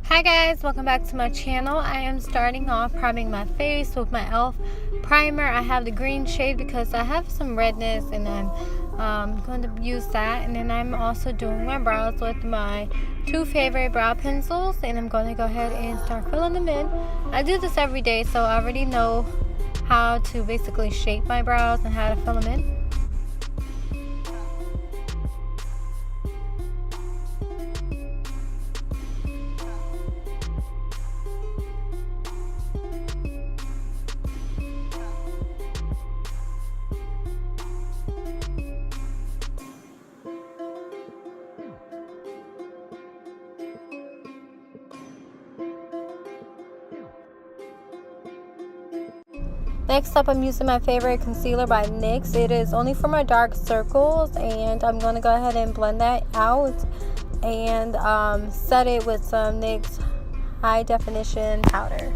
Hi guys, welcome back to my channel. I am starting off priming my face with my e.l.f. primer. I have the green shade because I have some redness and I'm going to use that. And then I'm also doing my brows with my two favorite brow pencils, and I'm going to go ahead and start filling them in. I do this every day, so I already know how to basically shape my brows and how to fill them in. Next up, I'm using my favorite concealer by NYX. It is only for my dark circles, and I'm going to go ahead and blend that out and set it with some NYX high definition powder.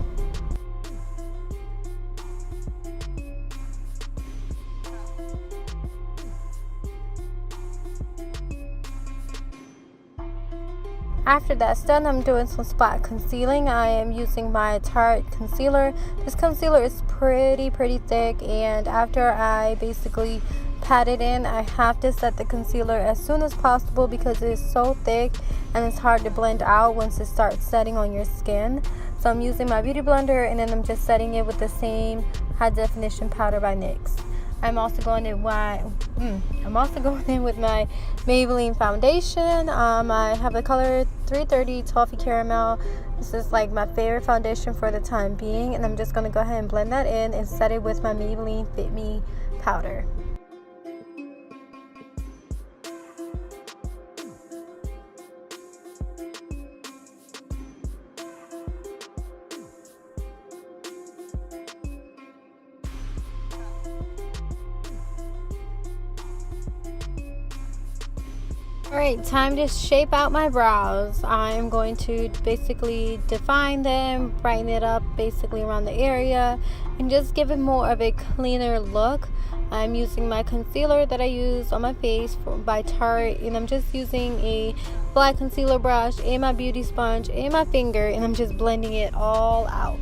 After that's done, I'm doing some spot concealing. I am using my Tarte concealer. This concealer is pretty thick, and after I basically pat it in, I have to set the concealer as soon as possible because it is so thick and it's hard to blend out once it starts setting on your skin. So I'm using my beauty blender, and then I'm just setting it with the same high definition powder by NYX. I'm also going in with my Maybelline foundation. I have the color 330 Toffee Caramel. This is like my favorite foundation for the time being, and I'm just going to go ahead and blend that in and set it with my Maybelline Fit Me powder. Alright, time to shape out my brows. I'm going to basically define them, brighten it up basically around the area, and just give it more of a cleaner look. I'm using my concealer that I use on my face by Tarte, and I'm just using a black concealer brush and my beauty sponge and my finger, and I'm just blending it all out.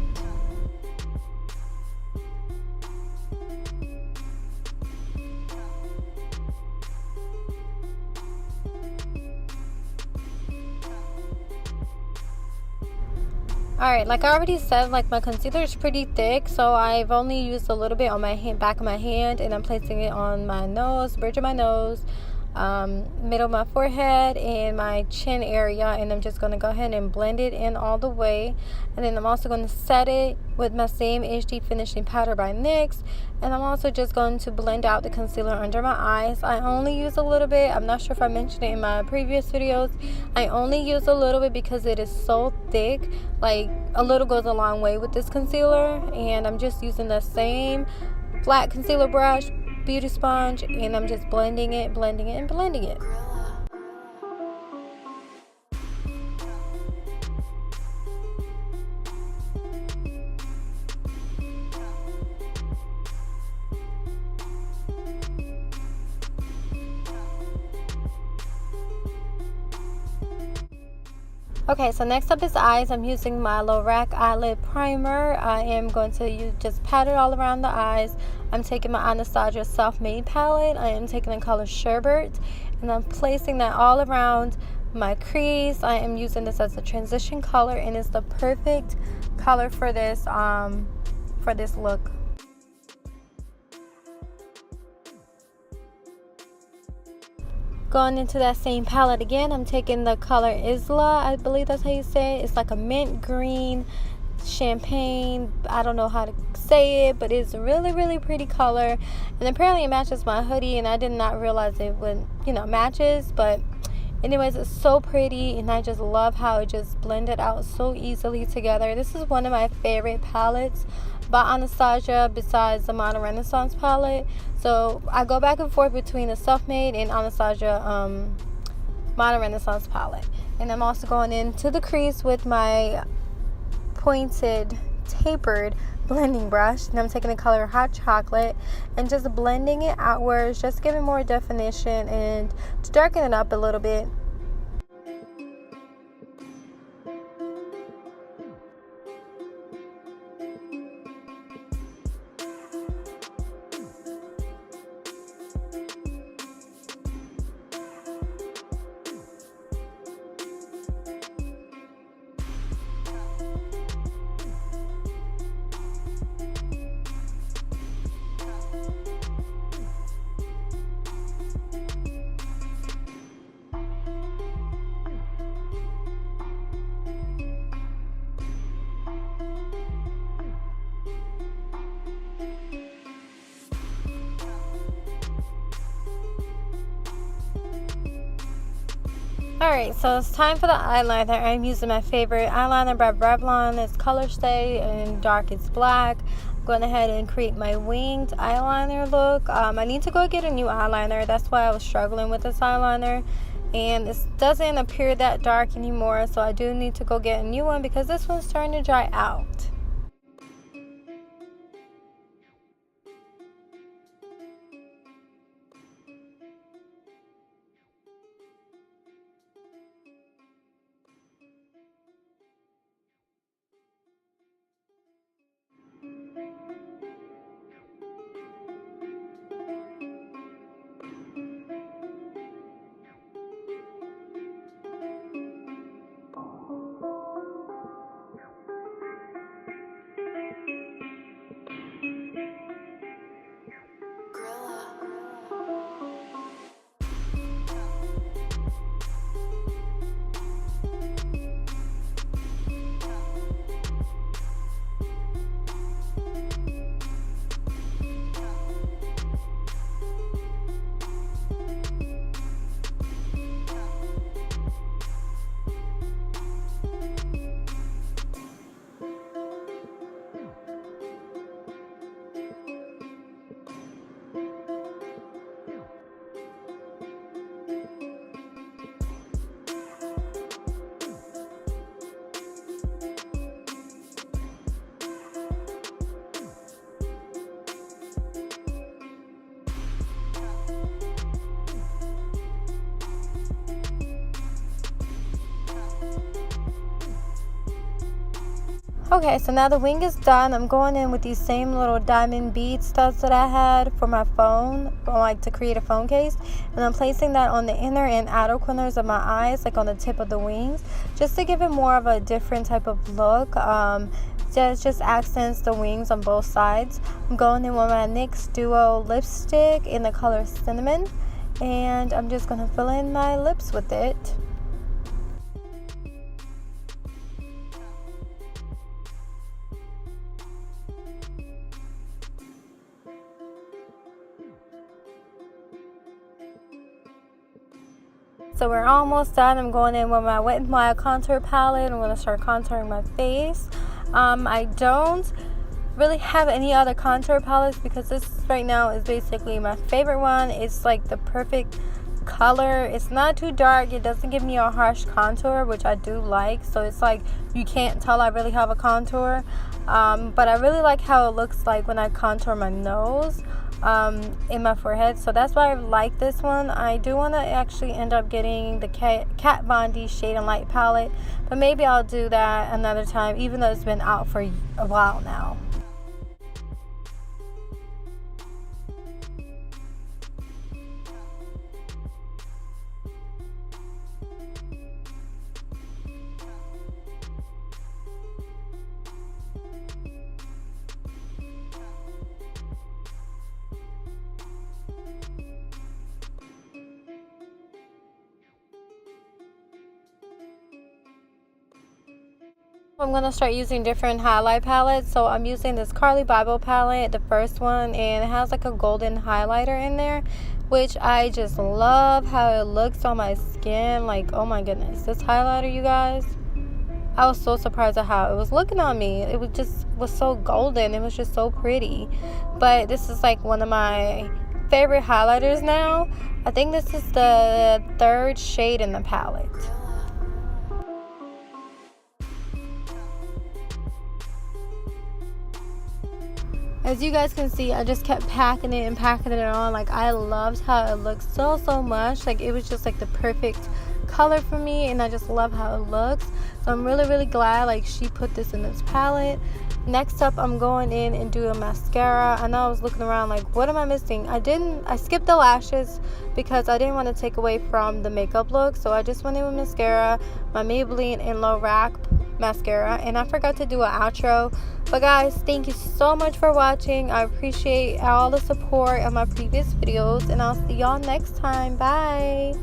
Alright, like I already said, like my concealer is pretty thick, so I've only used a little bit on my back of my hand, and I'm placing it on my nose, bridge of my nose, middle of my forehead, and my chin area, and I'm just going to go ahead and blend it in all the way. And then I'm also going to set it with my same HD finishing powder by NYX, and I'm also just going to blend out the concealer under my eyes. I only use a little bit. I'm not sure if I mentioned it in my previous videos. I only use a little bit because it is so thick. Like, a little goes a long way with this concealer, and I'm just using the same flat concealer brush, beauty sponge, and I'm just blending it. Okay, so next up is eyes. I'm using my Lorac eyelid primer. I am going to just pat it all around the eyes. I'm taking my Anastasia self-made palette. I am taking the color Sherbet, and I'm placing that all around my crease. I am using this as a transition color, and it's the perfect color for this look. Going into that same palette again, I'm taking the color Isla, I believe that's how you say it. It's like a mint green champagne. I don't know how to say it, but it's a really pretty color, and apparently it matches my hoodie, and I did not realize it would, matches. But anyways, it's so pretty, and I just love how it just blended out so easily together. This is one of my favorite palettes by Anastasia besides the Modern Renaissance palette. So I go back and forth between the self-made and Anastasia Modern Renaissance palette. And I'm also going into the crease with my pointed tapered blending brush, and I'm taking the color Hot Chocolate and just blending it outwards, just giving more definition and to darken it up a little bit. Alright, so it's time for the eyeliner. I'm using my favorite eyeliner by Revlon. It's Color Stay and Dark is Black. I'm going ahead and create my winged eyeliner look. I need to go get a new eyeliner. That's why I was struggling with this eyeliner. And it doesn't appear that dark anymore, so I do need to go get a new one because this one's starting to dry out. Okay, so now the wing is done. I'm going in with these same little diamond bead studs that I had for my phone, like to create a phone case. And I'm placing that on the inner and outer corners of my eyes, like on the tip of the wings, just to give it more of a different type of look. Just accents the wings on both sides. I'm going in with my NYX Duo lipstick in the color Cinnamon. And I'm just going to fill in my lips with it. So we're almost done. I'm going in with my Wet n Wild contour palette. I'm going to start contouring my face. I don't really have any other contour palettes because this right now is basically my favorite one. It's like the perfect color. It's not too dark. It doesn't give me a harsh contour, which I do like. So it's like you can't tell I really have a contour. But I really like how it looks like when I contour my nose. In my forehead, so that's why I like this one. I do want to actually end up getting the Kat Von D Shade and Light palette, but maybe I'll do that another time, even though it's been out for a while now. I'm going to start using different highlight palettes. So I'm using this Carly Bible palette, the first one, and it has like a golden highlighter in there, which I just love how it looks on my skin. Like, oh my goodness, this highlighter, you guys, I was so surprised at how it was looking on me. It was so golden. It was just so pretty. But this is like one of my favorite highlighters now. I think this is the third shade in the palette. As you guys can see, I just kept packing it and packing it on. Like, I loved how it looked so much. Like, it was just like the perfect color for me, and I just love how it looks. So I'm really glad like she put this in this palette. Next up, I'm going in and doing mascara. I know I was looking around like, what am I missing? I skipped the lashes because I didn't want to take away from the makeup look. So I just went in with mascara, my Maybelline In Low Rack mascara, and I forgot to do an outro. But guys, thank you so much for watching. I appreciate all the support of my previous videos, and I'll see y'all next time. Bye.